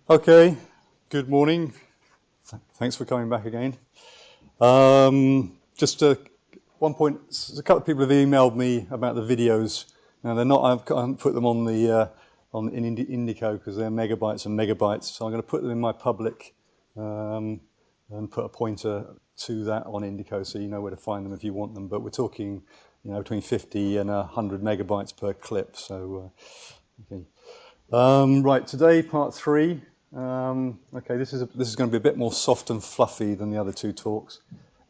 Okay, good morning. Thanks for coming back again. Just one point, a couple of people have emailed me about the videos. Now they're not, I haven't put them on the in Indico because they're megabytes and megabytes. So I'm going to put them in my public and put a pointer to that on Indico so you know where to find them if you want them. But we're talking, between 50 and 100 megabytes per clip. So, okay. Right, today part 3. Okay, this is going to be a bit more soft and fluffy than the other two talks,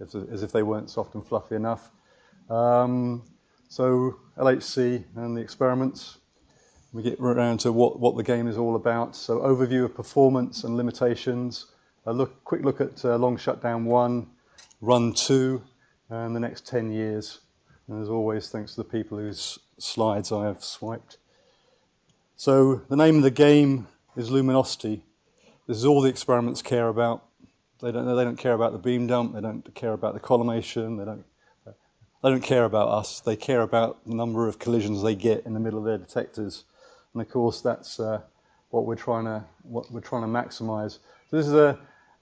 as if they weren't soft and fluffy enough. So LHC and the experiments. We get around to what the game is all about. So overview of performance and limitations. Quick look at long shutdown 1, run 2, and the next 10 years. And as always, thanks to the people whose slides I have swiped. So the name of the game is Luminosity. This is all the experiments care about. They don't care about the beam dump. They don't care about the collimation. They don't care about us. They care about the number of collisions they get in the middle of their detectors. And of course, that's what we're trying to maximize. So this is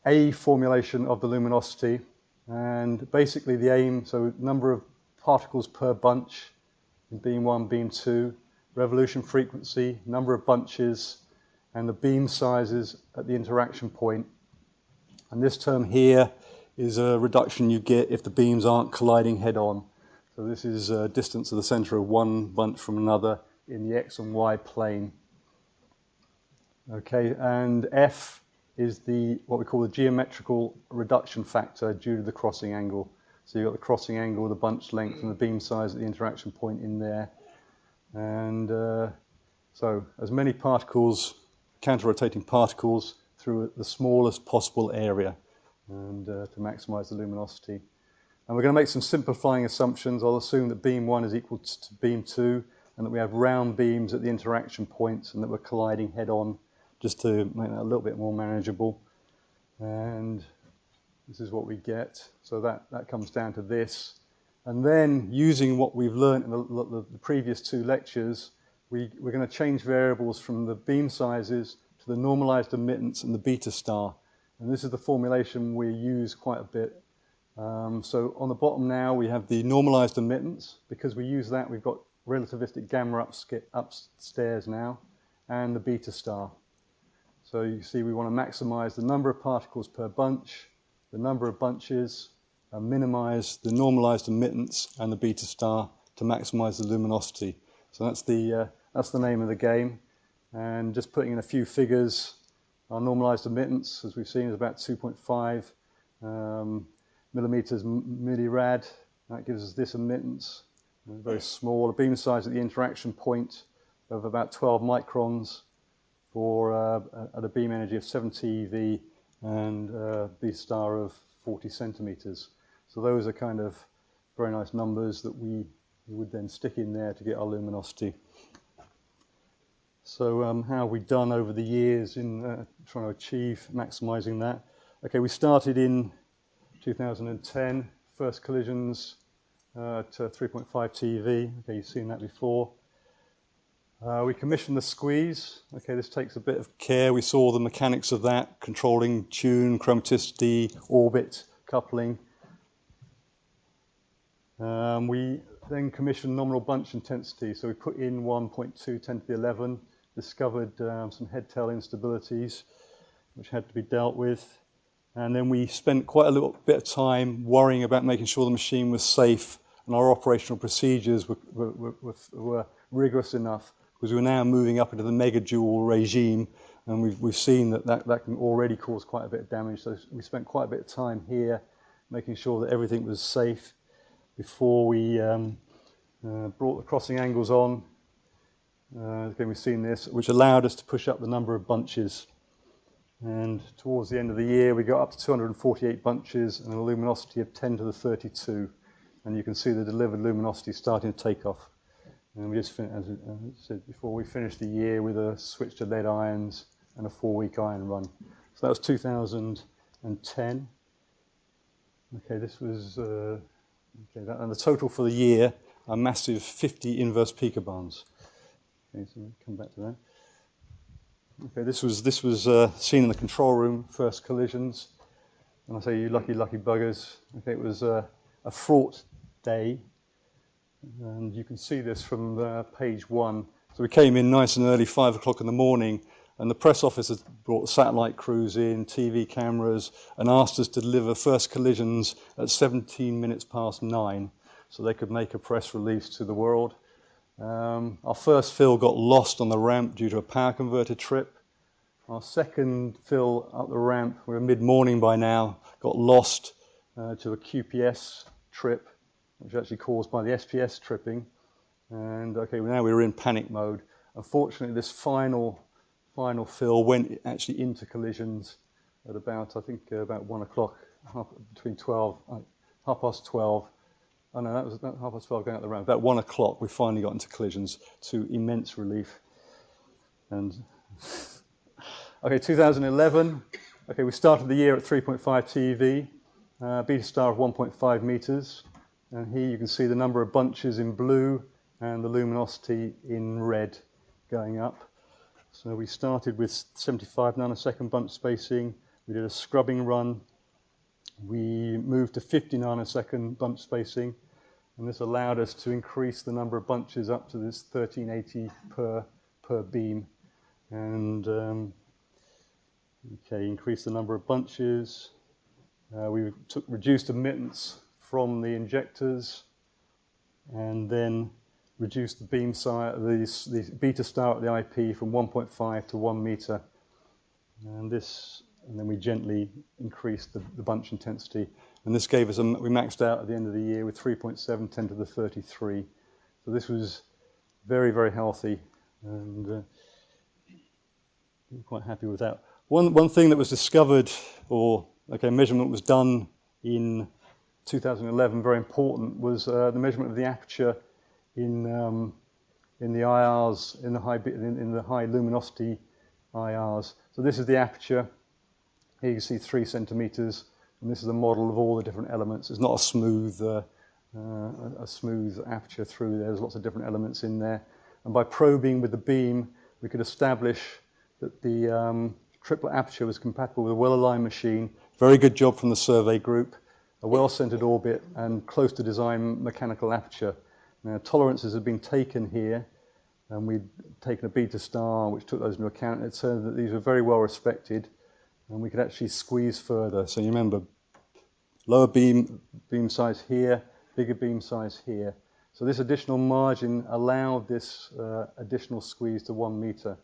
a formulation of the luminosity, and basically the aim. So number of particles per bunch in beam 1, beam 2, revolution frequency, number of bunches, and the beam sizes at the interaction point. And this term here is a reduction you get if the beams aren't colliding head-on. So this is distance to the center of one bunch from another in the X and Y plane. Okay, and F is what we call the geometrical reduction factor due to the crossing angle. So you've got the crossing angle, the bunch length, and the beam size at the interaction point in there. And so as many particles, counter-rotating particles, through the smallest possible area, and to maximize the luminosity. And we're going to make some simplifying assumptions. I'll assume that beam 1 is equal to beam 2, and that we have round beams at the interaction points, and that we're colliding head-on, just to make that a little bit more manageable. And this is what we get. So that comes down to this. And then, using what we've learned in the previous 2 lectures, we're going to change variables from the beam sizes to the normalized emittance and the beta star. And this is the formulation we use quite a bit. So on the bottom now, we have the normalized emittance. Because we use that, we've got relativistic gamma upstairs now, and the beta star. So you see we want to maximize the number of particles per bunch, the number of bunches, minimize the normalized emittance and the beta star to maximize the luminosity. So that's the name of the game. And just putting in a few figures, our normalized emittance, as we've seen, is about 2.5 millimeters millirad. That gives us this emittance, very small. A beam size at the interaction point of about 12 microns for at a beam energy of 70 eV and beta star of 40 centimeters. So those are kind of very nice numbers that we would then stick in there to get our luminosity. So how have we done over the years in trying to achieve maximizing that? Okay, we started in 2010, first collisions at 3.5 TeV. Okay, you've seen that before. We commissioned the squeeze. Okay, this takes a bit of care. We saw the mechanics of that, controlling tune, chromaticity, orbit, coupling. We then commissioned nominal bunch intensity. So we put in 1.2 10 to the 11, discovered some head-tail instabilities, which had to be dealt with. And then we spent quite a little bit of time worrying about making sure the machine was safe and our operational procedures were rigorous enough, because we're now moving up into the megajoule regime, and we've seen that can already cause quite a bit of damage. So we spent quite a bit of time here making sure that everything was safe before we brought the crossing angles on. Again, we've seen this, which allowed us to push up the number of bunches. And towards the end of the year, we got up to 248 bunches and a luminosity of 10 to the 32. And you can see the delivered luminosity starting to take off. And we just, as I said before, we finished the year with a switch to lead ions and a 4-week ion run. So that was 2010. Okay, this was, and the total for the year, a massive 50 inverse picobarns. Okay, so we'll come back to that. Okay, this was seen in the control room, first collisions. And I say, you lucky buggers. Okay, it was a fraught day. And you can see this from page 1. So we came in nice and early, 5 o'clock in the morning, and the press office had brought satellite crews in, TV cameras, and asked us to deliver first collisions at 17 minutes past 9, so they could make a press release to the world. Our first fill got lost on the ramp due to a power converter trip. Our second fill up the ramp, we're mid-morning by now, got lost to a QPS trip, which was actually caused by the SPS tripping. And okay, now we were in panic mode. Unfortunately, this final fill went actually into collisions at about, I think, about 1 o'clock, between 12, half past 12. Oh no, that was about half past 12 going out the ramp. About 1 o'clock, we finally got into collisions to immense relief. And okay, 2011. Okay, we started the year at 3.5 TeV, beta star of 1.5 meters. And here you can see the number of bunches in blue and the luminosity in red going up. So we started with 75 nanosecond bunch spacing. We did a scrubbing run. We moved to 50 nanosecond bunch spacing, and this allowed us to increase the number of bunches up to this 1380 per beam. And okay, increase the number of bunches. We reduced emittance from the injectors, and then reduced the beam size, the beta star at the IP from 1.5 to 1 meter. And then we gently increased the bunch intensity. And this gave us, we maxed out at the end of the year with 3.7 10 to the 33. So this was very, very healthy, and I'm quite happy with that. One thing that was discovered, measurement was done in 2011, very important, was the measurement of the aperture in the IRs, in the high luminosity IRs. So this is the aperture. Here you can see 3 centimeters, and this is a model of all the different elements. It's not a smooth aperture through there. There's lots of different elements in there. And by probing with the beam, we could establish that the triplet aperture was compatible with a well-aligned machine. Very good job from the survey group. A well-centered orbit and close to design mechanical aperture. Now, tolerances have been taken here, and we'd taken a beta star which took those into account. It turned that these were very well respected, and we could actually squeeze further. So you remember, lower beam size here, bigger beam size here. So this additional margin allowed this additional squeeze to 1 meter.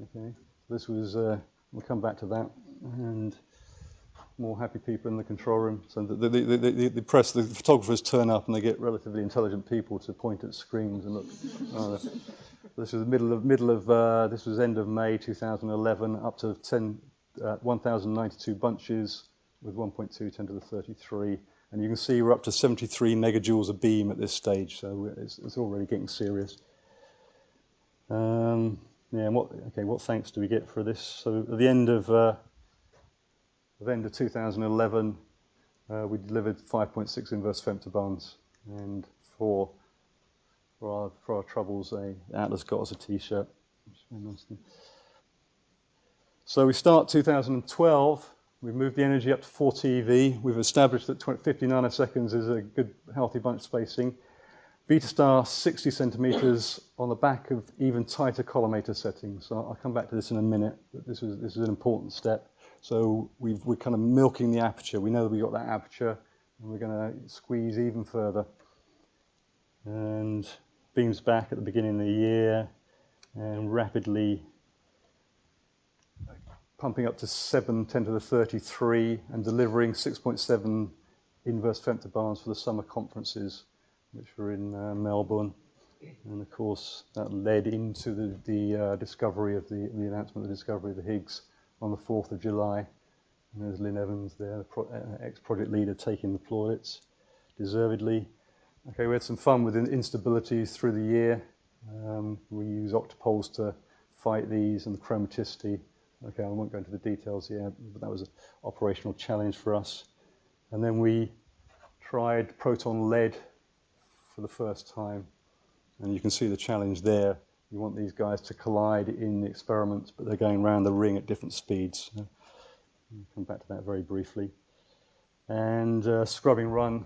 Okay, this was, we'll come back to that. And more happy people in the control room. So the press, the photographers turn up and they get relatively intelligent people to point at screens and look. This was this was end of May 2011, up to 1,092 bunches with 1.2 10 to the 33. And you can see we're up to 73 megajoules a beam at this stage, so it's already getting serious. And what thanks do we get for this? So at the end of 2011, we delivered 5.6 inverse femtobars, and for our troubles, Atlas got us a T-shirt. So we start 2012. We've moved the energy up to 4 TeV. We've established that 50 nanoseconds is a good, healthy bunch spacing. Beta star 60 centimeters on the back of even tighter collimator settings. So I'll come back to this in a minute, but this is an important step. So we're kind of milking the aperture. We know that we got that aperture, and we're going to squeeze even further. And beams back at the beginning of the year, and rapidly pumping up to 7 10 to the 33, and delivering 6.7 inverse femtobars for the summer conferences, which were in Melbourne. And of course, that led into the discovery of the announcement of the discovery of the Higgs on the 4th of July. And there's Lynn Evans there, the ex-project leader, taking the plaudits, deservedly. Okay, we had some fun with instabilities through the year. We use octopoles to fight these, and the chromaticity. Okay, I won't go into the details here, but that was an operational challenge for us. And then we tried proton lead for the first time. And you can see the challenge there. You want these guys to collide in the experiments, but they're going around the ring at different speeds. I'll come back to that very briefly. And scrubbing run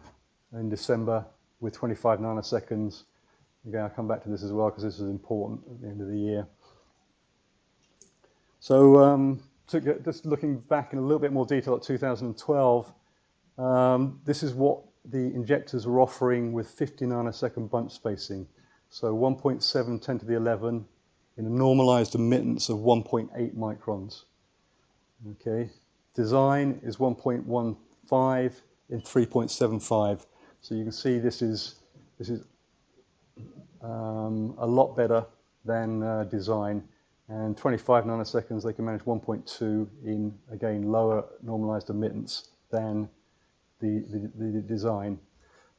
in December with 25 nanoseconds. Again, I'll come back to this as well because this is important at the end of the year. So just looking back in a little bit more detail at 2012, this is what the injectors were offering with 50 nanosecond bunch spacing. So 1.7 10 to the 11 in a normalized emittance of 1.8 microns. Okay, design is 1.15 in 3.75. So you can see this is a lot better than design. And 25 nanoseconds, they can manage 1.2 in, again, lower normalized emittance than the design.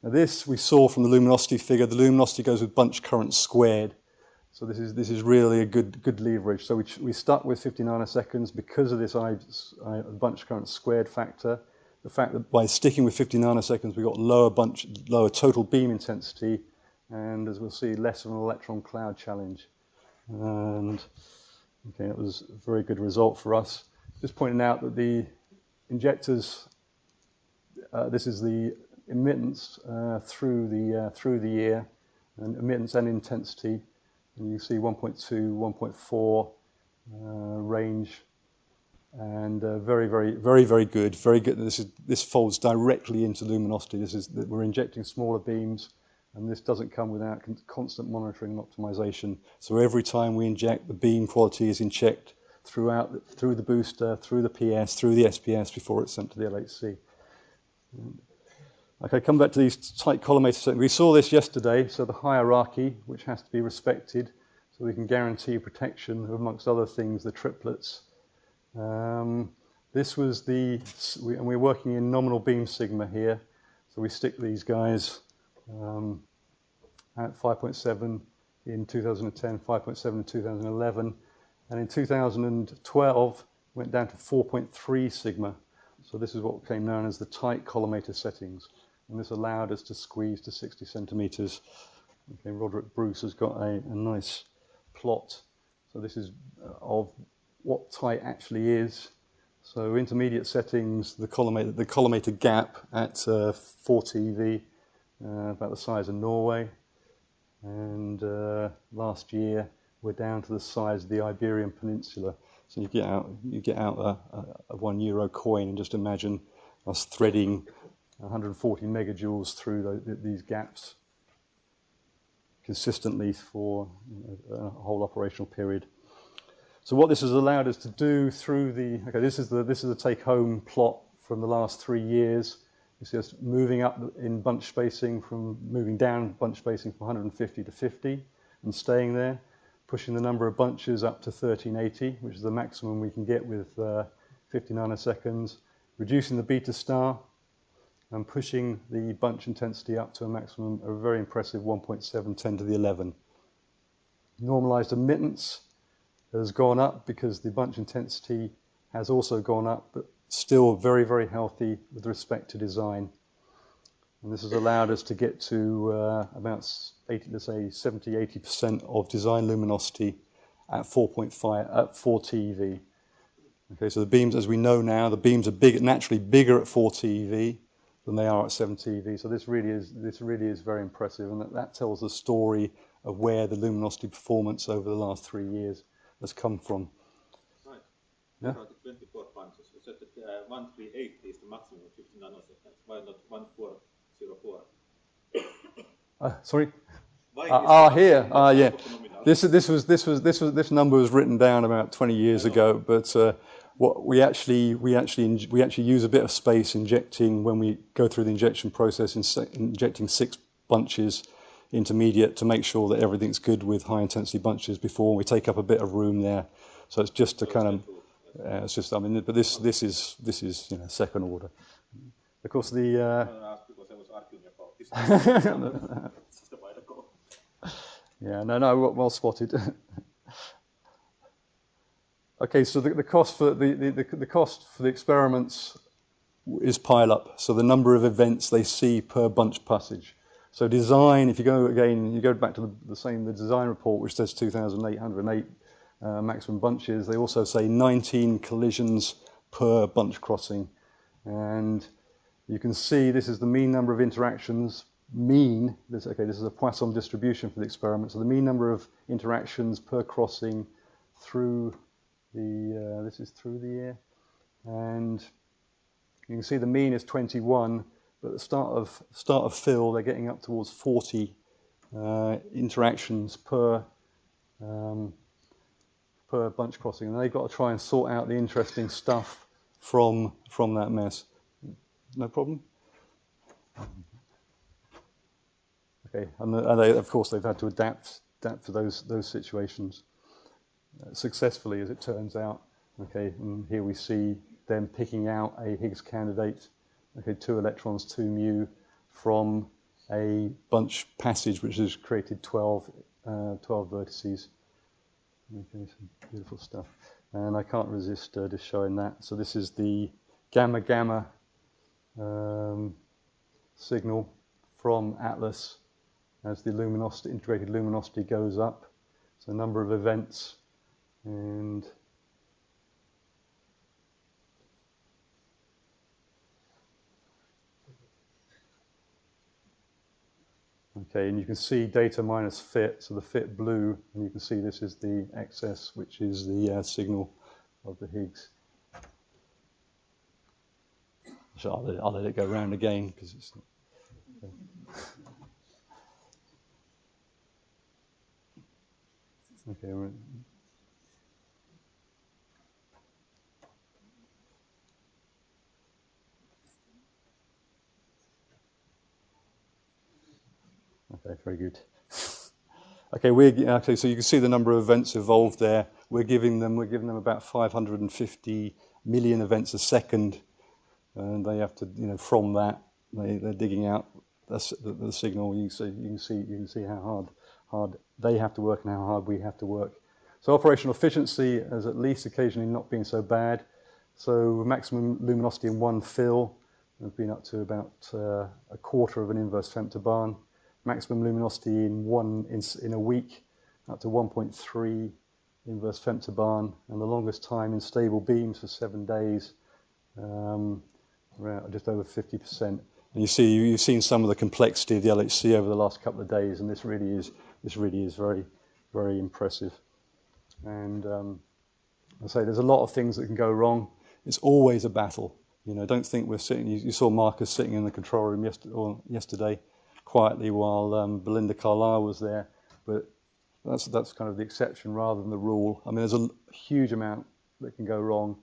Now this we saw from the luminosity figure. The luminosity goes with bunch current squared. So this is really a good leverage. So we stuck with 50 nanoseconds because of this bunch current squared factor. The fact that by sticking with 50 nanoseconds, we got lower total beam intensity, and as we'll see, less of an electron cloud challenge. And okay, that was a very good result for us. Just pointing out that the injectors, this is the emittance through the year, and emittance and intensity. And you see 1.2, 1.4 range, and very good. Very good. This folds directly into luminosity. We're injecting smaller beams, and this doesn't come without constant monitoring and optimization. So every time we inject, the beam quality is in checked through the booster, through the PS, through the SPS before it's sent to the LHC. Okay, come back to these tight collimator settings. We saw this yesterday, so the hierarchy, which has to be respected, so we can guarantee protection of, amongst other things, the triplets. This was and we're working in nominal beam sigma here, so we stick these guys at 5.7 in 2010, 5.7 in 2011, and in 2012 went down to 4.3 sigma. So this is what became known as the tight collimator settings, and this allowed us to squeeze to 60 centimeters. Okay, Roderick Bruce has got a nice plot. So this is of what tight actually is. So intermediate settings, the collimator gap at 40 eV, about the size of Norway, and last year we're down to the size of the Iberian Peninsula. So you get out a €1 coin and just imagine us threading 140 megajoules through these gaps consistently for a whole operational period. So what this has allowed us to do through this is the take-home plot from the last 3 years. You see us moving up in bunch spacing, moving down bunch spacing from 150 to 50 and staying there, pushing the number of bunches up to 1380, which is the maximum we can get with 50 nanoseconds, reducing the beta star, and pushing the bunch intensity up to a maximum of a very impressive 1.7 10 to the 11. Normalized emittance has gone up because the bunch intensity has also gone up, but still very healthy with respect to design. And this has allowed us to get to about 70-80% of design luminosity at 4.5 at 40 eV. Okay, so the beams, as we know now, the beams are naturally bigger at 40 eV than they are at 70 eV. So this really is very impressive, and that tells the story of where the luminosity performance over the last 3 years has come from. Right. Yeah? About the 24 punches. You said that 1380 is the maximum of 50 nanoseconds. Why not 1404? Sorry. Here. Yeah. This number was written down about 20 years ago, but what we actually use a bit of space injecting when we go through the injection process, injecting 6 bunches intermediate to make sure that everything's good with high intensity bunches before we take up a bit of room there. So it's just to kind of it's just, I mean, but this is second order. Of course, the because I was arguing about this. yeah, no, well spotted. Okay, so the cost for the cost for the experiments is pile up. So the number of events they see per bunch passage. So design, if you go again, you go back to the design report, which says 2,808 maximum bunches. They also say 19 collisions per bunch crossing. And you can see this is the mean number of interactions. This is a Poisson distribution for the experiment. So the mean number of interactions per crossing through this is through the year. And you can see the mean is 21, but at the start of fill, they're getting up towards 40 interactions per bunch crossing, and they've got to try and sort out the interesting stuff from that mess. No problem. Okay, and they, of course, they've had to adapt to those situations successfully, as it turns out. Okay, and here we see them picking out a Higgs candidate. Okay, 2 electrons, 2 mu, from a bunch passage which has created 12 vertices. Okay, some beautiful stuff. And I can't resist just showing that. So this is the gamma-gamma signal from Atlas as the luminosity, integrated luminosity goes up. So a number of events, and okay, and you can see data minus fit, so the fit blue, and you can see this is the excess, which is the signal of the Higgs. So I'll let it go round again because it's. Okay. Okay, very good. Okay, so you can see the number of events evolved there. We're giving them about 550 million events a second, and they have to, from that they're digging out the signal. You can see how hard they have to work and how hard we have to work. So operational efficiency has at least occasionally not been so bad. So maximum luminosity in one fill has been up to about a quarter of an inverse femtobarn. Maximum luminosity in a week up to 1.3 inverse femtobarn, and the longest time in stable beams for 7 days, around just over 50%. And you've seen some of the complexity of the LHC over the last couple of days, and this really is very, very impressive. And I say there's a lot of things that can go wrong. It's always a battle. Don't think we're sitting. You saw Marcus sitting in the control room yesterday, quietly while Belinda Carlisle was there, but that's kind of the exception rather than the rule. I mean, there's a huge amount that can go wrong,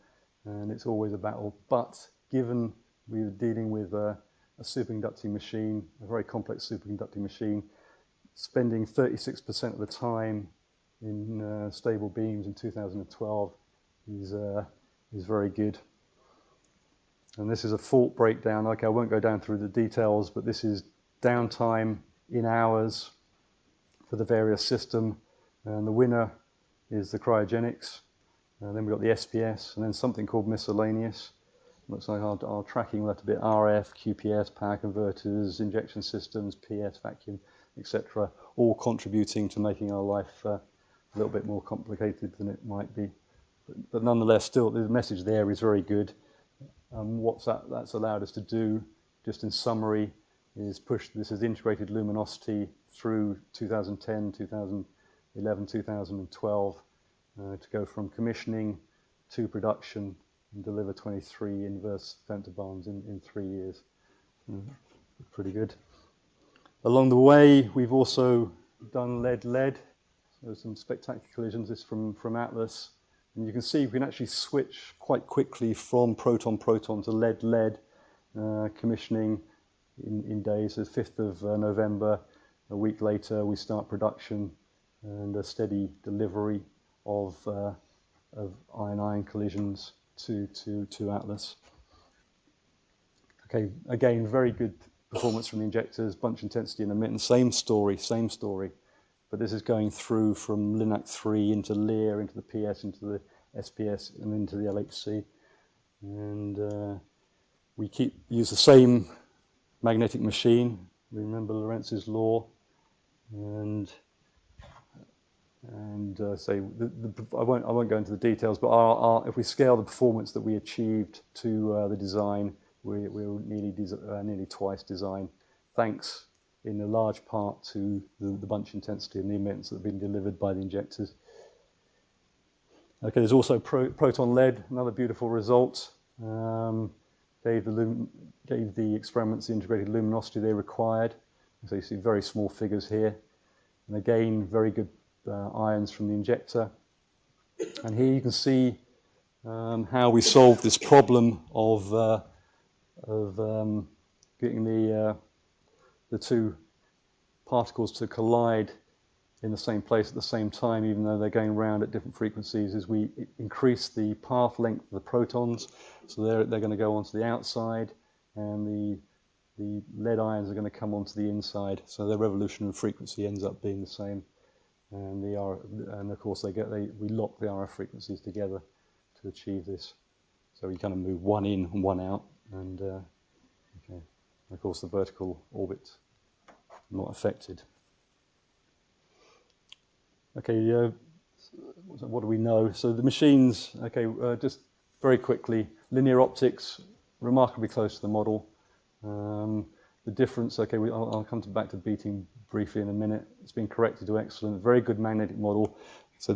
and it's always a battle. But given we were dealing with a superconducting machine, a very complex superconducting machine, spending 36% of the time in stable beams in 2012 is very good. And this is a fault breakdown. Okay, I won't go down through the details, but this is downtime in hours for the various system, and the winner is the cryogenics, and then we've got the SPS, and then something called miscellaneous. Looks like our tracking will have to be RF, QPS, power converters, injection systems, PS, vacuum, etc., all contributing to making our life a little bit more complicated than it might be. But nonetheless, still the message there is very good. What's that's allowed us to do, just in summary, is push this is integrated luminosity through 2010, 2011, 2012 to go from commissioning to production and deliver 23 inverse femtobarns in 3 years. Pretty good. Along the way, we've also done lead-lead. So some spectacular collisions. This from Atlas. And you can see we can actually switch quite quickly from proton-proton to lead-lead commissioning in days. So 5th of November, a week later, we start production and a steady delivery of ion-ion collisions to Atlas. Okay, again, very good performance from the injectors, bunch intensity and emittance, same story. But this is going through from LINAC 3 into LEAR, into the PS, into the SPS, and into the LHC. And we use the same magnetic machine, remember Lorentz's law, and say I won't go into the details, but if we scale the performance that we achieved to the design, we're nearly twice design, thanks in a large part to the bunch intensity and the emittance that have been delivered by the injectors. Okay, there's also proton lead, another beautiful result. Gave the experiments the integrated luminosity they required. So you see very small figures here. And again, very good ions from the injector. And here you can see how we solved this problem of getting the two particles to collide in the same place at the same time, even though they're going around at different frequencies, is we increase the path length of the protons. So they're going to go onto the outside, and the lead ions are going to come onto the inside. So their revolutionary frequency ends up being the same. And of course we lock the RF frequencies together to achieve this. So we kind of move one in and one out, and okay. Of course the vertical orbit not affected. Okay, what do we know? So the machines, okay, just very quickly, linear optics, remarkably close to the model. The difference, okay, I'll come back to beating briefly in a minute. It's been corrected to excellent, very good magnetic model. So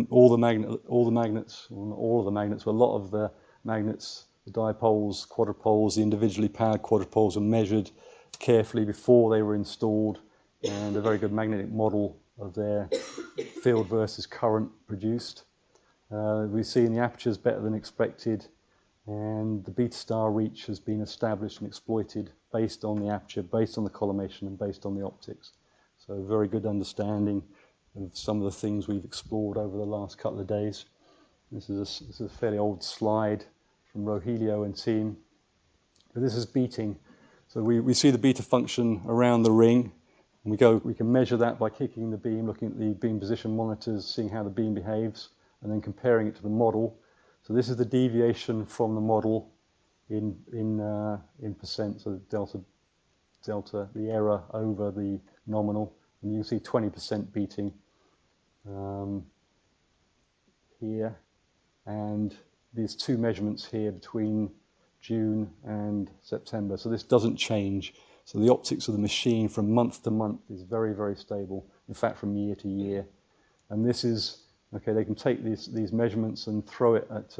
all the magnets, well, not all of the magnets, but a lot of the magnets, the dipoles, quadrupoles, the individually powered quadrupoles were measured carefully before they were installed, and a very good magnetic model of their field versus current produced. We see in the apertures better than expected, and the beta star reach has been established and exploited based on the aperture, based on the collimation, and based on the optics. So a very good understanding of some of the things we've explored over the last couple of days. This is a fairly old slide from Rogelio and team, but this is beating. So we see the beta function around the ring, and we can measure that by kicking the beam, looking at the beam position monitors, seeing how the beam behaves, and then comparing it to the model. So this is the deviation from the model in percent, so delta, the error over the nominal, and you can see 20% beating here, and these two measurements here between June and September. So this doesn't change. So the optics of the machine from month to month is very, very stable. In fact, from year to year. And this is, okay, they can take these measurements and throw it at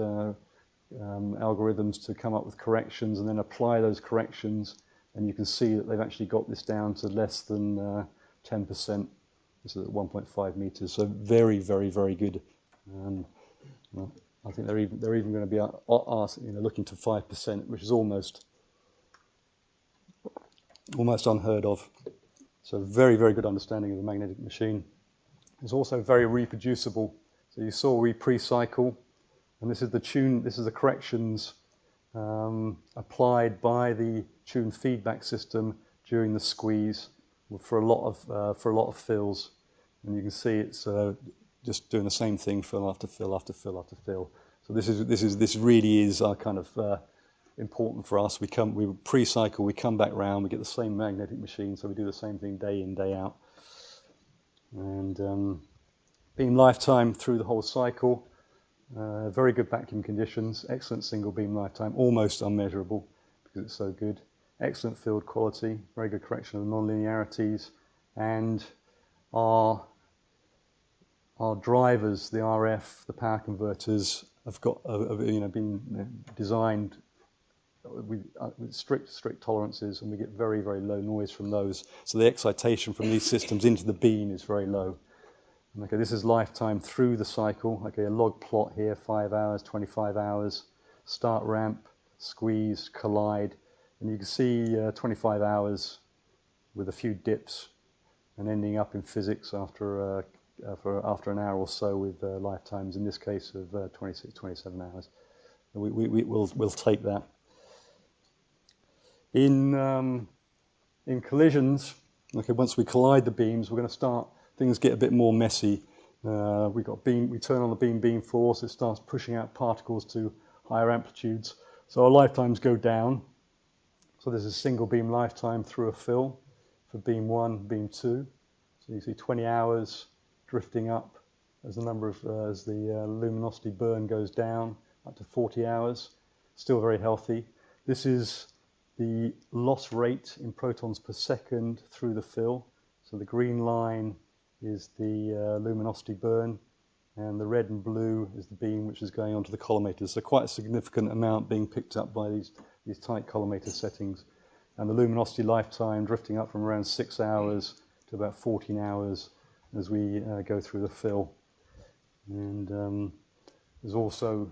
algorithms to come up with corrections, and then apply those corrections. And you can see that they've actually got this down to less than 10%. This is at 1.5 meters. So very, very, very good. Well, I think they're even going to be looking to 5%, which is almost unheard of. So very, very good understanding of the magnetic machine. It's also very reproducible. So you saw we pre-cycle, and this is the corrections applied by the tune feedback system during the squeeze for a lot of fills, and you can see it's just doing the same thing, fill after fill after fill after fill. So this really is our kind of important for us. We pre-cycle, we come back round, we get the same magnetic machine, so we do the same thing day in, day out. And beam lifetime through the whole cycle, very good vacuum conditions, excellent single beam lifetime, almost unmeasurable because it's so good. Excellent field quality, very good correction of nonlinearities, and our drivers, the RF, the power converters, have been designed with strict tolerances, and we get very, very low noise from those. So the excitation from these systems into the beam is very low. And okay, this is lifetime through the cycle. Okay, a log plot here, 5 hours, 25 hours, start ramp, squeeze, collide, and you can see 25 hours with a few dips, and ending up in physics after an hour or so with lifetimes, in this case of 26, 27 hours. We'll take that. In collisions, okay, once we collide the beams, we're going to start, things get a bit more messy. We turn on the beam force, it starts pushing out particles to higher amplitudes. So our lifetimes go down. So there's a single beam lifetime through a fill for beam 1, beam 2. So you see 20 hours drifting up as the luminosity burn goes down, up to 40 hours, still very healthy. This is the loss rate in protons per second through the fill. So the green line is the luminosity burn, and the red and blue is the beam which is going onto the collimator. So quite a significant amount being picked up by these tight collimator settings. And the luminosity lifetime drifting up from around 6 hours to about 14 hours as we go through the fill. And there's also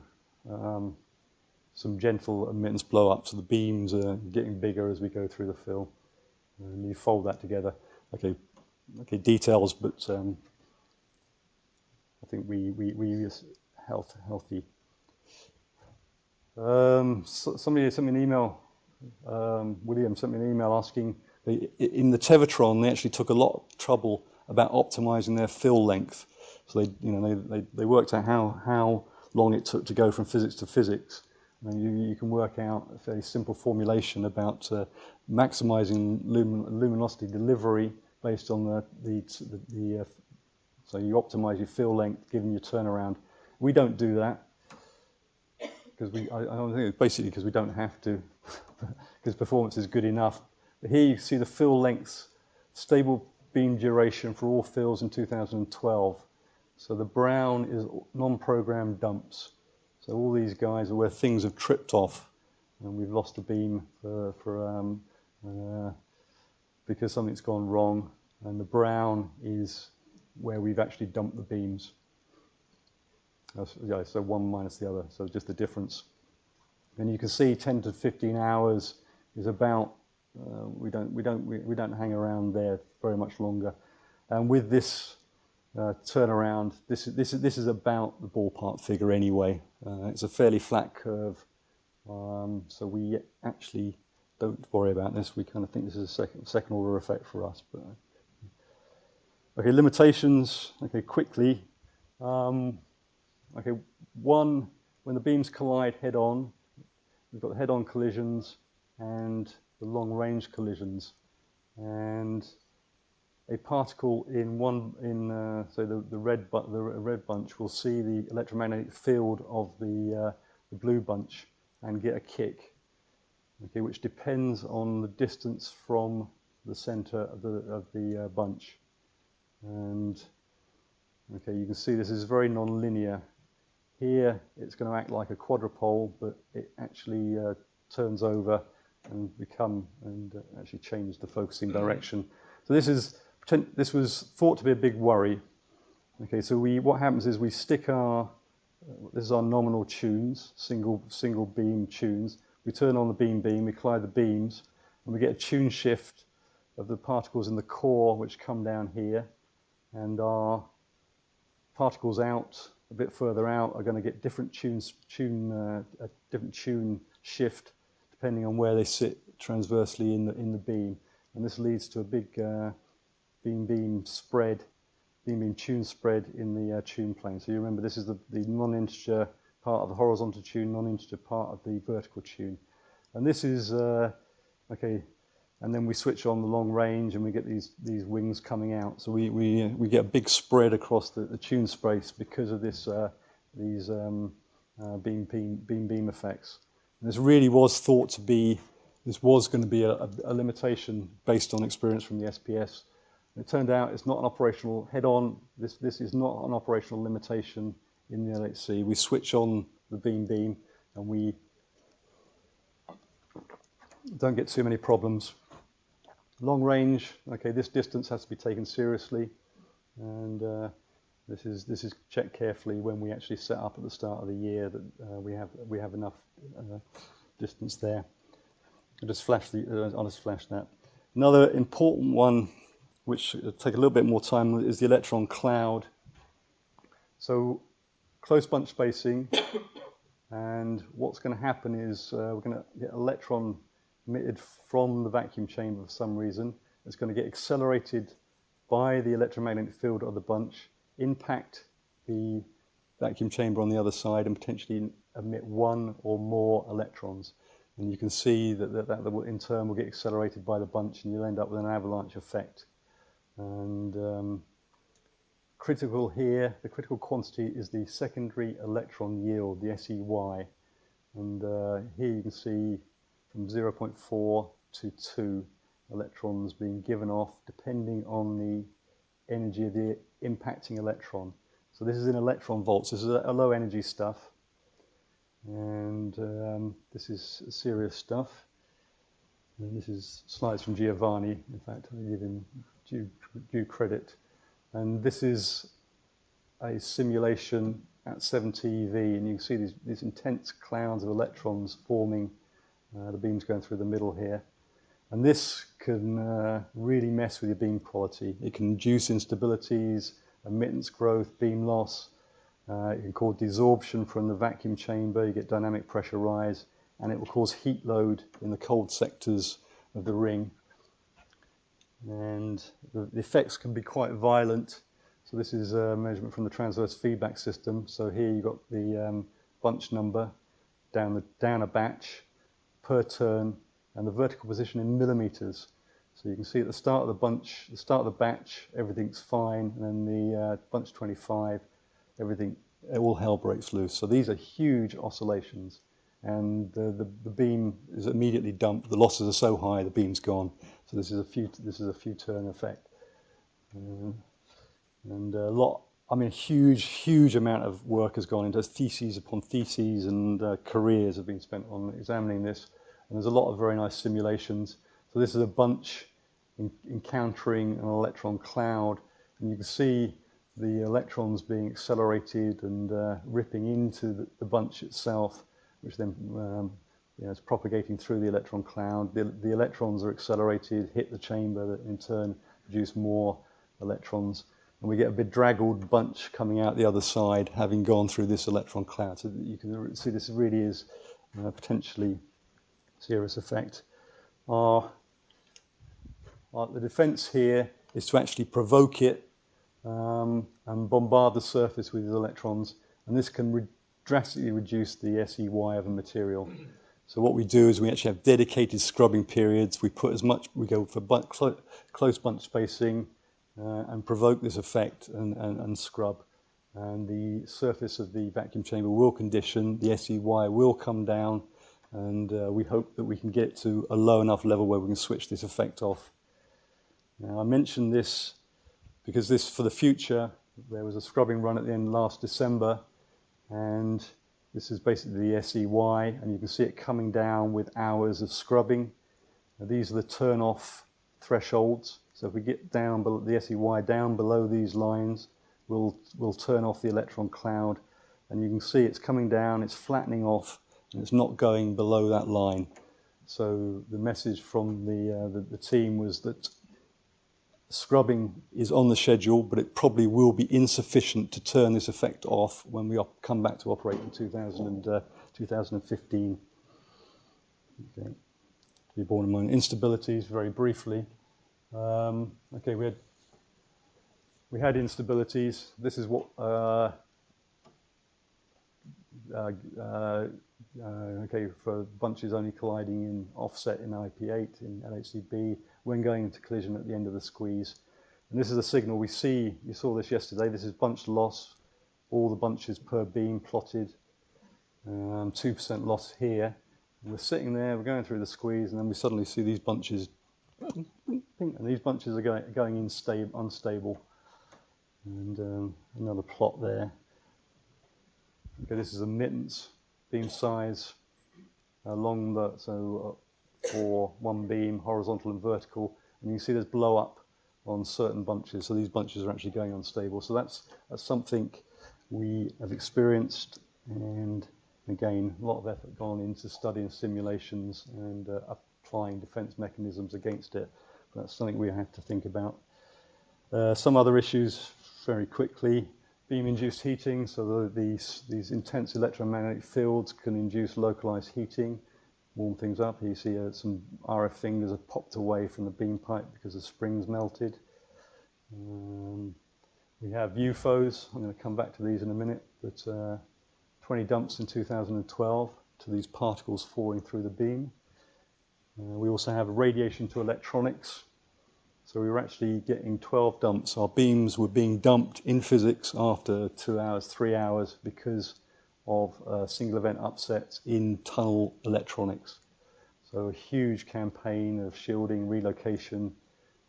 some gentle emittance blow up, so the beams are getting bigger as we go through the fill. And you fold that together. Okay, details, but I think we healthy. Somebody sent me an email. William sent me an email asking. In the Tevatron, they actually took a lot of trouble about optimizing their fill length. So they worked out how long it took to go from physics to physics. And you can work out a very simple formulation about maximizing luminosity delivery based on so you optimize your fill length given your turnaround. We don't do that because I don't think it's basically because we don't have to, because performance is good enough. But here you see the fill lengths, stable beam duration for all fills in 2012. So the brown is non-programmed dumps. So all these guys are where things have tripped off, and we've lost a beam because something's gone wrong. And the brown is where we've actually dumped the beams. So one minus the other. So just the difference. And you can see 10 to 15 hours is about. We don't hang around there very much longer. And with this turnaround, this is about the ballpark figure anyway. It's a fairly flat curve, so we actually don't worry about this. We kind of think this is a second order effect for us. But okay, limitations. Okay, quickly. Okay, one, when the beams collide head-on, we've got the head-on collisions and the long-range collisions, and a particle so the red bunch will see the electromagnetic field of the blue bunch and get a kick, okay, which depends on the distance from the center of the bunch. And okay, you can see this is very non-linear. Here it's going to act like a quadrupole, but it actually turns over and actually change the focusing direction. So this was thought to be a big worry. Okay, so what happens is we stick this is our nominal tunes, single beam tunes. We turn on the beam, we collide the beams, and we get a tune shift of the particles in the core which come down here, and our particles out a bit further out are going to get different different tune shift depending on where they sit transversely in the beam, and this leads to a big beam tune spread in the tune plane. So you remember this is the non-integer part of the horizontal tune, non-integer part of the vertical tune, and this is okay. And then we switch on the long range, and we get these wings coming out. So we get a big spread across the tune space because of these beam effects. And this really was thought to be, this was going to be a limitation based on experience from the SPS. And it turned out it's not an operational head-on. This is not an operational limitation in the LHC. We switch on the beam, and we don't get too many problems. Long range, okay, this distance has to be taken seriously, and this is checked carefully when we actually set up at the start of the year that we have enough distance there. I'll just flash that. Another important one, which will take a little bit more time, is the Electron Cloud. So close bunch spacing, and what's going to happen is we're going to get electron emitted from the vacuum chamber for some reason. It's going to get accelerated by the electromagnetic field of the bunch, impact the vacuum chamber on the other side, and potentially emit one or more electrons. And you can see that will, in turn will get accelerated by the bunch, and you'll end up with an avalanche effect. And critical here, the critical quantity is the secondary electron yield, the SEY. And here you can see from 0.4 to 2 electrons being given off depending on the energy of the impacting electron. So this is in electron volts. This is a low energy stuff. And this is serious stuff. And this is slides from Giovanni. In fact, I give him due credit. And this is a simulation at 70 eV, and you can see these intense clouds of electrons forming, the beams going through the middle here. And this can really mess with your beam quality. It can induce instabilities, emittance growth, beam loss. It can cause desorption from the vacuum chamber. You get dynamic pressure rise, and it will cause heat load in the cold sectors of the ring. And the effects can be quite violent. So this is a measurement from the transverse feedback system. So here you've got the bunch number down a batch per turn, and the vertical position in millimeters. So you can see at the start of the bunch, the start of the batch, everything's fine, and then the bunch 25, all hell breaks loose. So these are huge oscillations, and the beam is immediately dumped. The losses are so high, the beam's gone. So this is a few turn effect, and a lot. I mean, a huge amount of work has gone into theses upon theses, and careers have been spent on examining this. And there's a lot of very nice simulations. So this is a bunch encountering an electron cloud, and you can see the electrons being accelerated and ripping into the bunch itself, which then is propagating through the electron cloud. The electrons are accelerated, hit the chamber, that in turn produce more electrons. And we get a bedraggled bunch coming out the other side, having gone through this electron cloud. So you can see this really is potentially serious effect. The defense here is to actually provoke it and bombard the surface with these electrons, and this can drastically reduce the SEY of a material. So what we do is we actually have dedicated scrubbing periods. We go for close bunch spacing and provoke this effect and scrub. And the surface of the vacuum chamber will condition, the SEY will come down, and we hope that we can get to a low enough level where we can switch this effect off. Now, I mentioned this because this, for the future, there was a scrubbing run at the end last December, and this is basically the SEY, and you can see it coming down with hours of scrubbing. Now, these are the turn-off thresholds. So if we get down below the SEY down below these lines, we'll turn off the electron cloud, and you can see it's coming down, it's flattening off, and it's not going below that line. So the message from the team was that scrubbing is on the schedule, but it probably will be insufficient to turn this effect off when we come back to operate in 2015. Okay. To be borne in mind, instabilities, very briefly. Okay, we had instabilities. This is what for bunches only colliding in offset in IP8 in LHCb when going into collision at the end of the squeeze. And this is a signal we see. You saw this yesterday. This is bunch loss, all the bunches per beam plotted, 2% loss here. And we're sitting there, we're going through the squeeze, and then we suddenly see these bunches, and these bunches are going unstable. And another plot there. Okay, this is emittance, beam size along for one beam, horizontal and vertical, and you can see there's blow up on certain bunches. So these bunches are actually going unstable. So that's something we have experienced, and again, a lot of effort gone into studying simulations and applying defense mechanisms against it. But that's something we have to think about. Some other issues very quickly. Beam-induced heating, so these intense electromagnetic fields can induce localized heating, warm things up. Here you see some RF fingers have popped away from the beam pipe because the springs melted. We have UFOs. I'm going to come back to these in a minute, but 20 dumps in 2012. to these particles falling through the beam. We also have radiation to electronics. So we were actually getting 12 dumps. Our beams were being dumped in physics after 2 hours, 3 hours because of single event upsets in tunnel electronics. So a huge campaign of shielding, relocation,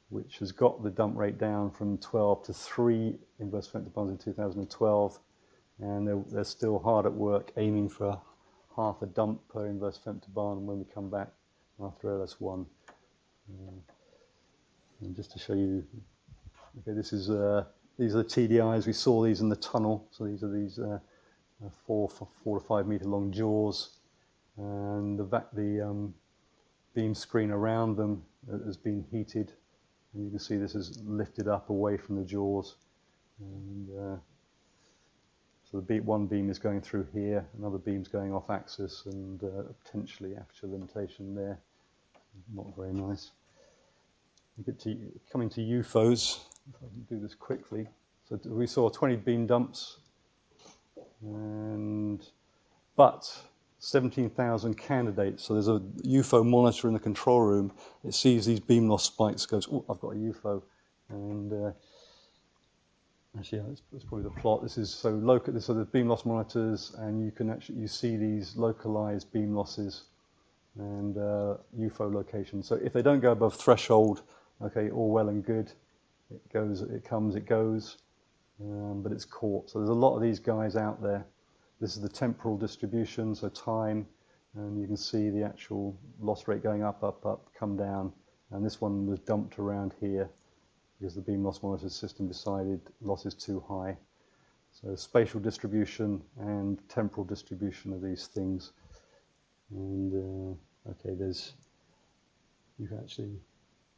which has got the dump rate down from 12 to 3 inverse femtobars in 2012. And they're still hard at work aiming for half a dump per inverse femtobarn when we come back after LS1. And just to show you, okay, this is these are the TDIs. We saw these in the tunnel. So these are these 4 to 5 meter long jaws, and the beam screen around them has been heated, and you can see this is lifted up away from the jaws. And so one beam is going through here, another beam's going off axis, and potentially aperture limitation there. Not very nice. Coming to UFOs, if I can do this quickly. So we saw 20 beam dumps, but 17,000 candidates. So there's a UFO monitor in the control room. It sees these beam loss spikes, goes, oh, I've got a UFO. And actually, that's probably the plot. This is so local. So the beam loss monitors, and you can actually see these localized beam losses and UFO locations. So if they don't go above threshold, okay, all well and good. It goes, it comes, it goes, but it's caught. So there's a lot of these guys out there. This is the temporal distribution, so time, and you can see the actual loss rate going up, up, up, come down. And this one was dumped around here because the beam loss monitor system decided loss is too high. So spatial distribution and temporal distribution of these things. And okay, you can actually,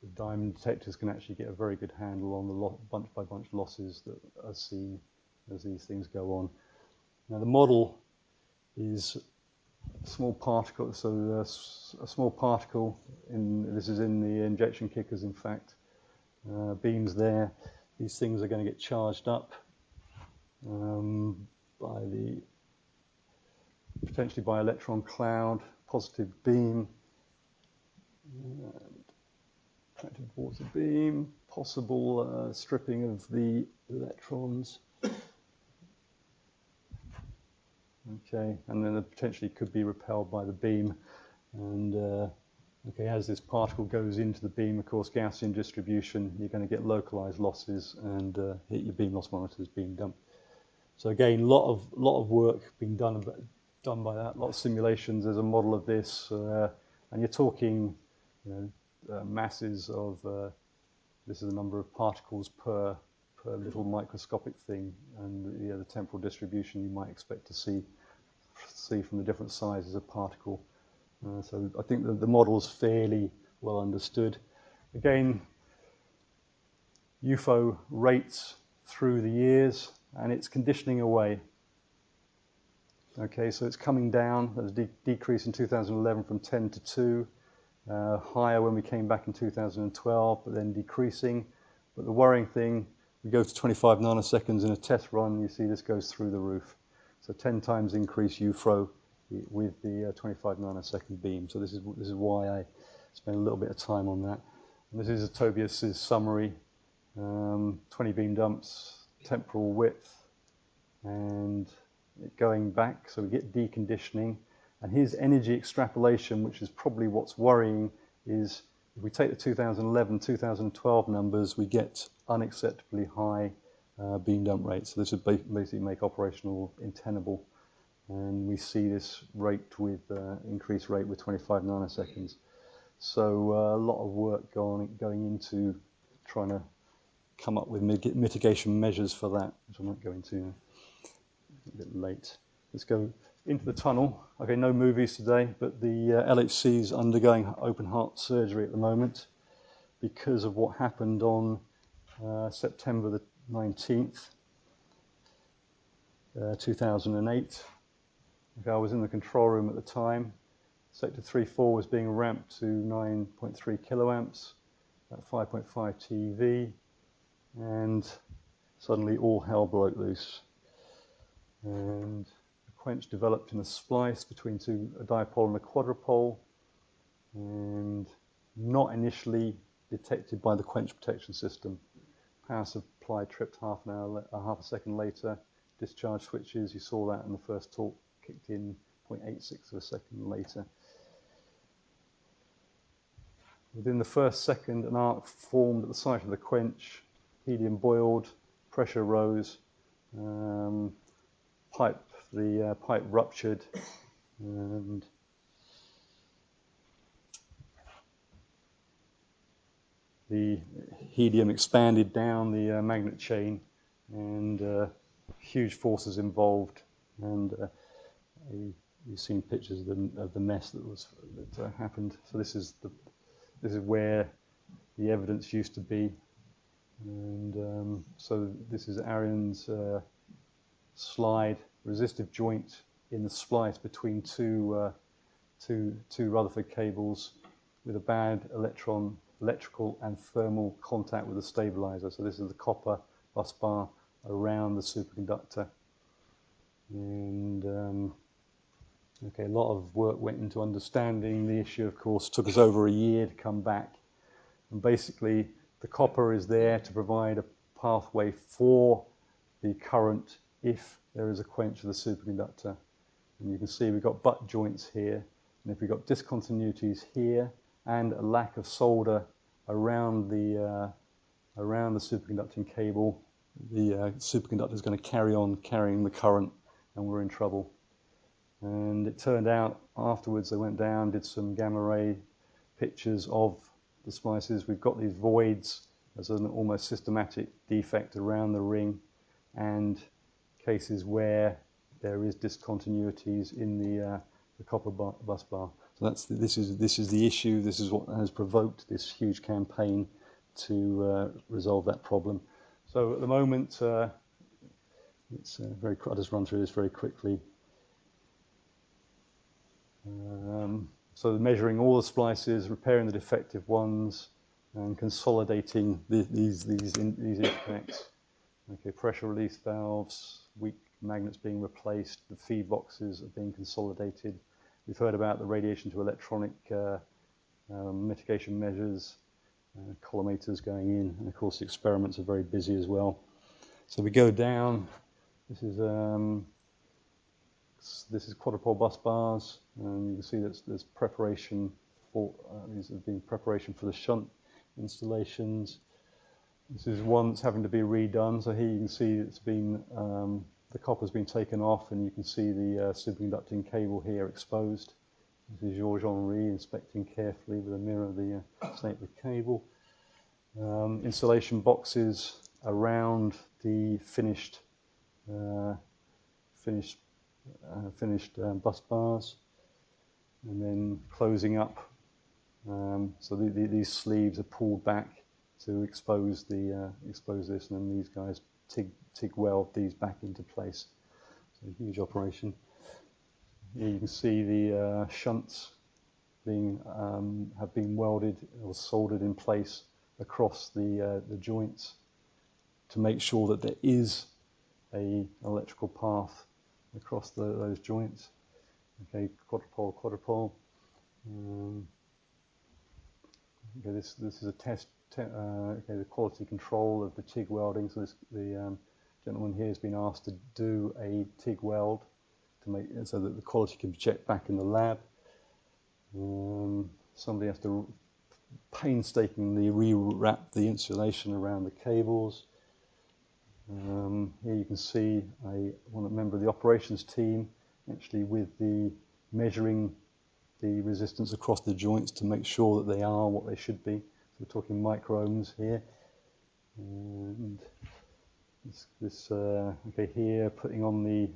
the diamond detectors can actually get a very good handle on the bunch by bunch losses that are seen as these things go on. Now the model is a small particle, so a small particle, this is in the injection kickers in fact, beams there. These things are going to get charged up potentially by Electron Cloud, positive beam, attracted towards the beam, possible stripping of the electrons. Okay, and then it potentially could be repelled by the beam. And okay, as this particle goes into the beam, of course, Gaussian distribution, you're going to get localized losses and hit your beam loss monitors being dumped. So again, lot of work being done by that. A lot of simulations. There's a model of this, and you're talking, masses of. This is the number of particles per little microscopic thing, and the temporal distribution you might expect to see from the different sizes of particle. So I think that the model is fairly well understood. Again, UFO rates through the years, and it's conditioning away. Okay, so it's coming down. There's a decrease in 2011 from 10 to 2, higher when we came back in 2012, but then decreasing. But the worrying thing, we go to 25 nanoseconds in a test run, you see this goes through the roof. So 10 times increase UFO with the 25 nanosecond beam. So this is why I spent a little bit of time on that. And this is Tobias's summary, 20 beam dumps, temporal width, and it going back, so we get deconditioning. And his energy extrapolation, which is probably what's worrying, is if we take the 2011, 2012 numbers, we get unacceptably high beam dump rates. So this would basically make operational untenable. And we see this rate with increased rate with 25 nanoseconds. So a lot of work going into trying to come up with mitigation measures for that, which I won't go into a bit late. Let's go into the tunnel. Okay, no movies today, but the LHC is undergoing open heart surgery at the moment because of what happened on September the 19th, 2008. Okay, I was in the control room at the time. Sector 3-4 was being ramped to 9.3 kiloamps at 5.5 TeV, and suddenly all hell broke loose. And of quench developed in a splice between a dipole and a quadrupole, and not initially detected by the quench protection system. Power supply tripped half a second later. Discharge switches, you saw that in the first talk, kicked in 0.86 of a second later. Within the first second, an arc formed at the site of the quench, helium boiled, pressure rose, the pipe ruptured, and the helium expanded down the magnet chain, and huge forces involved. And you've seen pictures of the mess that happened. So this is where the evidence used to be, and so this is Arian's slide resistive joint in the splice between two Rutherford cables with a bad electrical and thermal contact with the stabilizer. So this is the copper bus bar around the superconductor, and okay, a lot of work went into understanding the issue. Of course, took us over a year to come back, and basically the copper is there to provide a pathway for the current if there is a quench of the superconductor. And you can see we've got butt joints here, and if we've got discontinuities here and a lack of solder around the superconducting cable, the superconductor is going to carry on carrying the current, and we're in trouble. And it turned out afterwards they went down, did some gamma ray pictures of the splices. We've got these voids as an almost systematic defect around the ring, and cases where there is discontinuities in the copper bus bar. So this is the issue. This is what has provoked this huge campaign to resolve that problem. So at the moment, it's I'll just run through this very quickly. So measuring all the splices, repairing the defective ones, and consolidating these interconnects. Okay, pressure release valves, weak magnets being replaced, the feed boxes are being consolidated. We've heard about the radiation to electronic mitigation measures, collimators going in, and of course the experiments are very busy as well. So we go down. This is quadrupole bus bars, and you can see there's preparation for these have been preparation for the shunt installations. This is one that's having to be redone. So here you can see it's been the copper's been taken off, and you can see the superconducting cable here exposed. This is Georges-Henri inspecting carefully with a mirror the state of the cable. Installation boxes around the finished bus bars, and then closing up. So these sleeves are pulled back to expose this, and then these guys TIG weld these back into place. So a huge operation. Here you can see the shunts have been welded or soldered in place across the joints to make sure that there is an electrical path across those joints. Okay, quadrupole. Okay, this is a test. Okay, the quality control of the TIG welding. So the gentleman here has been asked to do a TIG weld to make so that the quality can be checked back in the lab. Somebody has to painstakingly rewrap the insulation around the cables. Here you can see a member of the operations team actually with the measuring the resistance across the joints to make sure that they are what they should be. So we're talking microohms here. And okay, here putting on the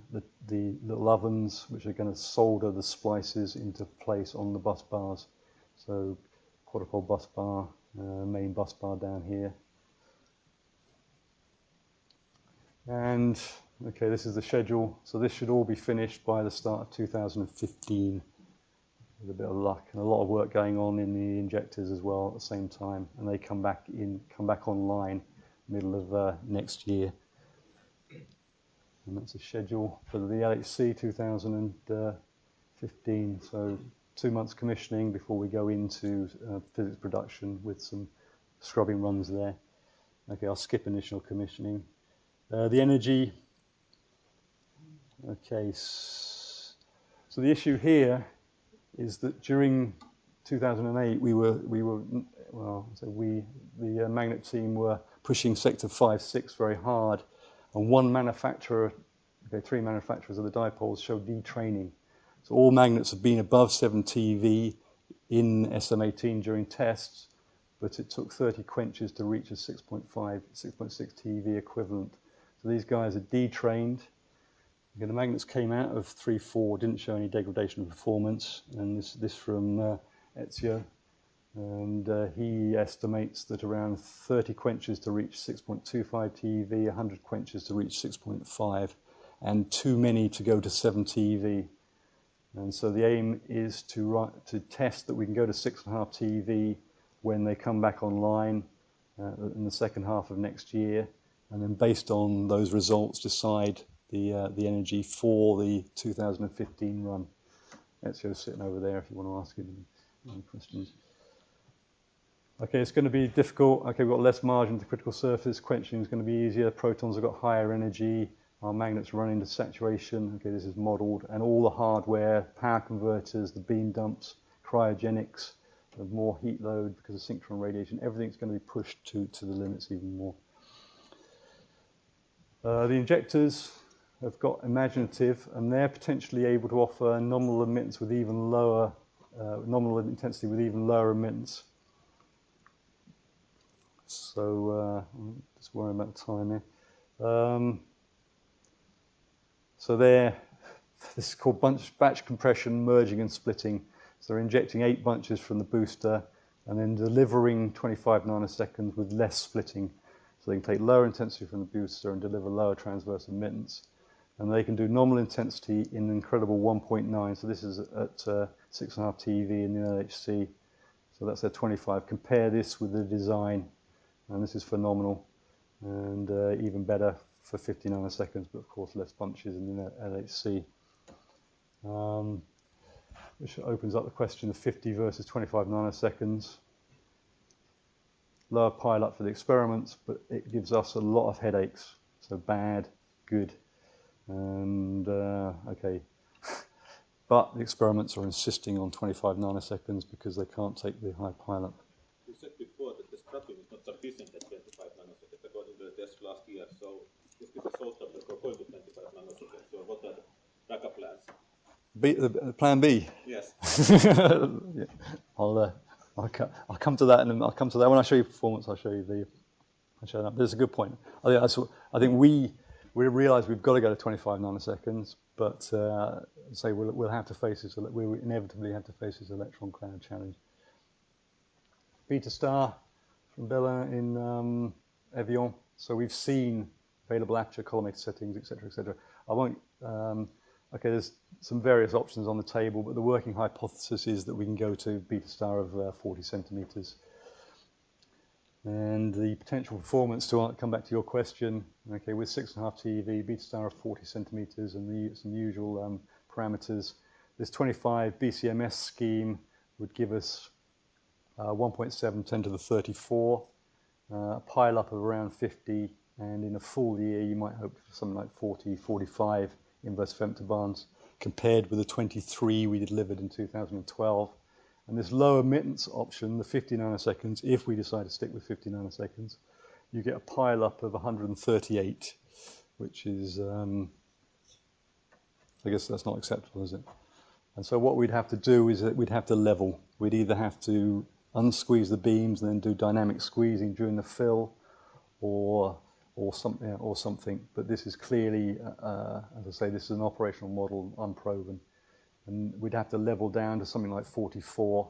little ovens which are going to solder the splices into place on the bus bars. So quadrupole bus bar, main bus bar down here. And okay, this is the schedule. So this should all be finished by the start of 2015. With a bit of luck, and a lot of work going on in the injectors as well at the same time, and they come back online middle of next year. And that's a schedule for the LHC 2015. So 2 months commissioning before we go into physics production with some scrubbing runs there. Okay, I'll skip initial commissioning. The energy. Okay, so the issue here is that during 2008 the magnet team were pushing sector 5-6 very hard, and one manufacturer, okay, 3 manufacturers of the dipoles showed detraining. So all magnets have been above 7 TeV in SM18 during tests, but it took 30 quenches to reach a 6.5, 6.6 TeV equivalent. So these guys are detrained. Okay, the magnets came out of 3-4, didn't show any degradation of performance, and this from Ezio, and he estimates that around 30 quenches to reach 6.25 TeV, 100 quenches to reach 6.5, and too many to go to 7 TeV. And so the aim is to test that we can go to 6.5 TeV when they come back online in the second half of next year, and then based on those results decide the energy for the 2015 run. Ezio's sitting over there if you want to ask him any questions. Okay, it's going to be difficult. Okay, we've got less margin to critical surface. Quenching is going to be easier. Protons have got higher energy. Our magnets run into saturation. Okay, this is modelled, and all the hardware, power converters, the beam dumps, cryogenics, more heat load because of synchrotron radiation. Everything's going to be pushed to the limits even more. The injectors have got imaginative, and they're potentially able to offer nominal emittance with even lower nominal intensity with even lower emittance. So just worrying about the time here. So this is called batch compression, merging and splitting. So they're injecting 8 bunches from the booster and then delivering 25 nanoseconds with less splitting. So they can take lower intensity from the booster and deliver lower transverse emittance. And they can do nominal intensity in an incredible 1.9. So this is at 6.5 TeV in the LHC. So that's their 25. Compare this with the design. And this is phenomenal. And even better for 50 nanoseconds, but of course less bunches in the LHC. Which opens up the question of 50 versus 25 nanoseconds. Lower pileup for the experiments, but it gives us a lot of headaches. So bad, good, and okay. But the experiments are insisting on 25 nanoseconds because they can't take the high pileup. You said before that the scrapping is not sufficient at 25 nanoseconds according to the test last year. So this is the source of the going to 25 nanoseconds. So what are the backup plans? Plan B. Yes. Yeah. I'll come to that, and I'll come to that when I show you performance. I'll show you that. But it's a good point. I think we realise we've got to go to 25 nanoseconds, but say we'll have to face this. We inevitably have to face this Electron Cloud challenge. Beta star from Bella in Evian. So we've seen available aperture, collimator settings, etc., etc. I won't. Okay, there's some various options on the table, but the working hypothesis is that we can go to beta star of 40 centimeters. And the potential performance, to come back to your question, okay, with 6.5 TeV, beta star of 40 centimeters, and some usual parameters, this 25 BCMS scheme would give us 1.7 10 to the 34, a pile up of around 50, and in a full year you might hope for something like 40, 45 inverse femtobarns, compared with the 23 we delivered in 2012. And this low emittance option, the 50 nanoseconds, if we decide to stick with 50 nanoseconds, you get a pile up of 138, which is, I guess that's not acceptable, is it? And so what we'd have to do is that we'd have to level. We'd either have to unsqueeze the beams and then do dynamic squeezing during the fill, or something. But this is clearly, as I say, this is an operational model, unproven. And we'd have to level down to something like 44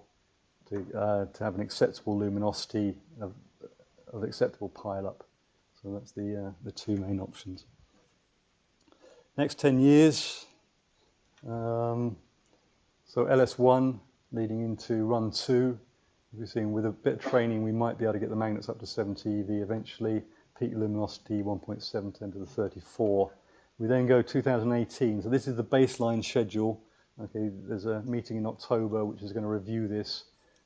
to have an acceptable luminosity of acceptable pileup. So that's the 2 main options. Next 10 years, so LS1 leading into run 2. We're seeing with a bit of training we might be able to get the magnets up to 7 TeV eventually. Peak luminosity 1.7 10 to the 34, We then go 2018. So this is the baseline schedule. Okay, there's a meeting in October which is going to review this,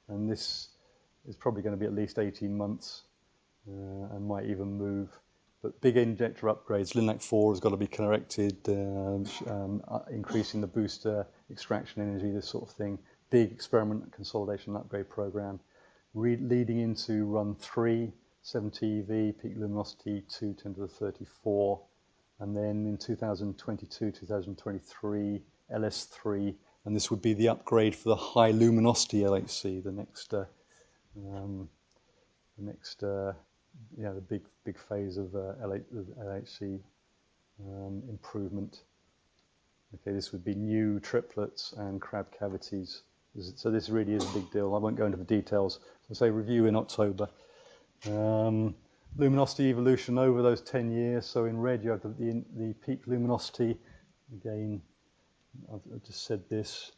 and this is probably going to be at least 18 months and might even move. But big injector upgrades. LINAC 4 has got to be corrected, increasing the booster extraction energy, this sort of thing. Big experiment consolidation upgrade program. Leading into run 3, 70 eV, peak luminosity 2, 10 to the 34. And then in 2022, 2023, LS3, and this would be the upgrade for the high luminosity LHC, the big phase of LHC improvement. Okay, this would be new triplets and crab cavities. So this really is a big deal. I won't go into the details. So say review in October. Luminosity evolution over those 10 years. So in red you have the peak luminosity. Again, I've just said this,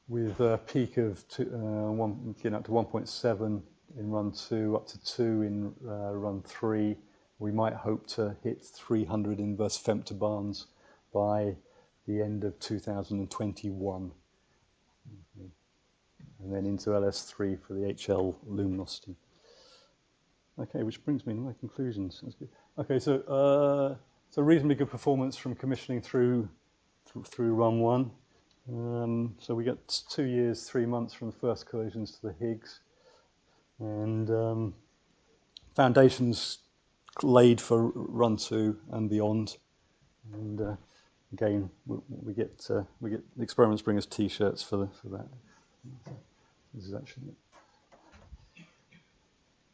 with a peak of getting up to 1.7 in run 2, up to 2 in run 3. We might hope to hit 300 inverse femtobars by the end of 2021. And then into LS3 for the HL luminosity. Okay, which brings me to my conclusions. That's good. Okay, so reasonably good performance from commissioning through run 1. So we got 2 years, 3 months from the first collisions to the Higgs, and foundations laid for run 2 and beyond. And again, we get the experiments bring us T-shirts for that. This is actually it.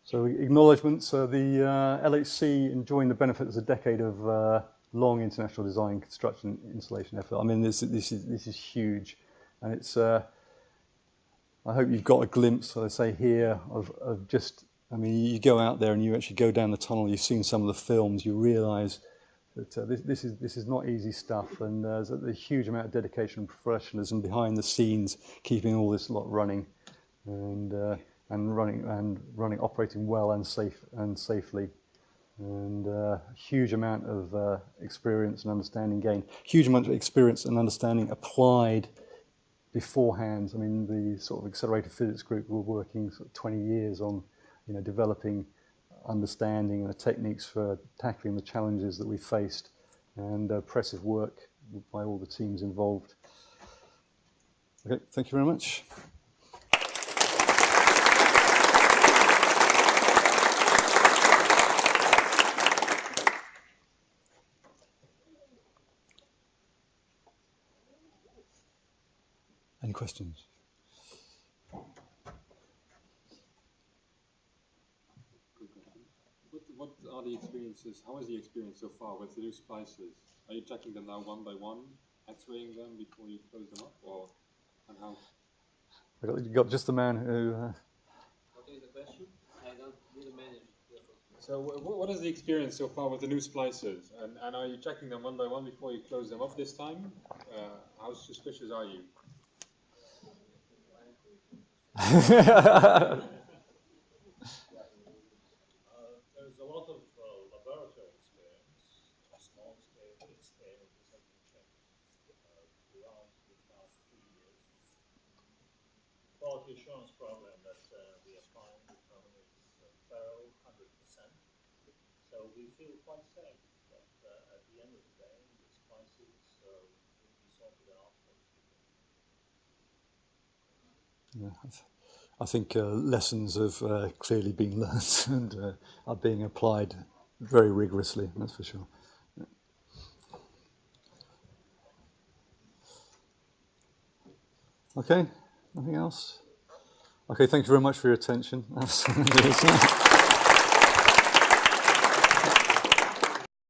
So acknowledgements. The LHC enjoying the benefits of a decade of long international design, construction, installation effort. I mean, this is huge, and it's. I hope you've got a glimpse, as I say here, of just. I mean, you go out there and you actually go down the tunnel. You've seen some of the films. You realise that this is not easy stuff, and there's a huge amount of dedication and professionalism behind the scenes, keeping all this lot running, and operating well and safely. And a huge amount of experience and understanding gained. Huge amount of experience and understanding applied beforehand. I mean, the sort of accelerator physics group were working sort of 20 years on, developing understanding and the techniques for tackling the challenges that we faced, and impressive work by all the teams involved. Okay, thank you very much. Any questions? What are the experiences? How is the experience so far with the new splices? Are you checking them now one by one, X-raying them before you close them up, and how? You got just the man who. What is the question? I don't really manage. So what is the experience so far with the new splices? And are you checking them one by one before you close them off this time? How suspicious are you? There's a lot of laboratory experience, small scale, big scale, this has been changed throughout the past 3 years. Quality assurance program that we apply in the company is thorough, 100%. So we feel quite safe that at the end of the day, the spices will be sorted out for the future. Yeah, I think lessons have clearly been learnt and are being applied very rigorously, that's for sure. Yeah. Okay, nothing else? Okay, thank you very much for your attention.